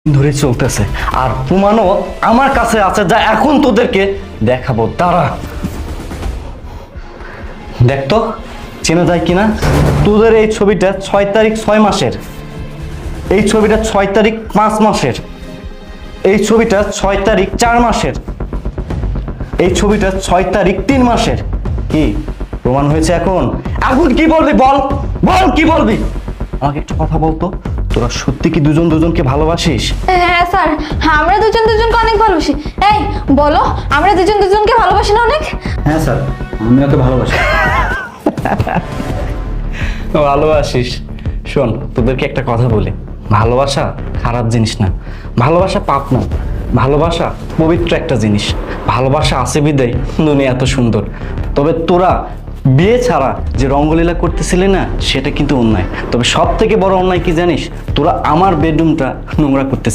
ধরে চলতেছে, আর প্রমাণও আমার কাছে আছে, যা এখন তোদেরকে দেখাবো। তারা দেখ তো চেনা যায় কিনা। তোদের এই ছবিটা 6 তারিখ 6 মাসের, এই ছবিটা 6 তারিখ 5 মাসের, এই ছবিটা 6 তারিখ 4 মাসের, এই ছবিটা 6 তারিখ 3 মাসের। কি প্রমাণ হয়েছে? এখন এখন কি বলবি? বল বল, কি বলবি? আমাকে একটা কথা বলতো, তোরা সত্যি কি দুজন দুজনকে ভালোবাসিস? হ্যাঁ স্যার, আমরা দুজন দুজনকে অনেক ভালোবাসি। এই বলো, আমরা দুজন দুজনকে ভালোবাসি না অনেক? হ্যাঁ স্যার, আমি ওকে ভালোবাসি। ভালোবাসিস? শোন, তোদেরকে একটা কথা বলি, ভালোবাসা খারাপ জিনিস না, ভালোবাসা পাপ না, ভালোবাসা পবিত্র একটা জিনিস। ভালোবাসা আছে বিদায় দুনিয়া এত সুন্দর। তবে তোরা বিয়ে ছাড়া যে রঙ্গলীলা করতেছিলি না, সেটা কিন্তু অন্যায়। তবে সব থেকে বড় অন্যায় কি জানিস? তোরা আমার বেডরুমটা নোংরা করতেছিস।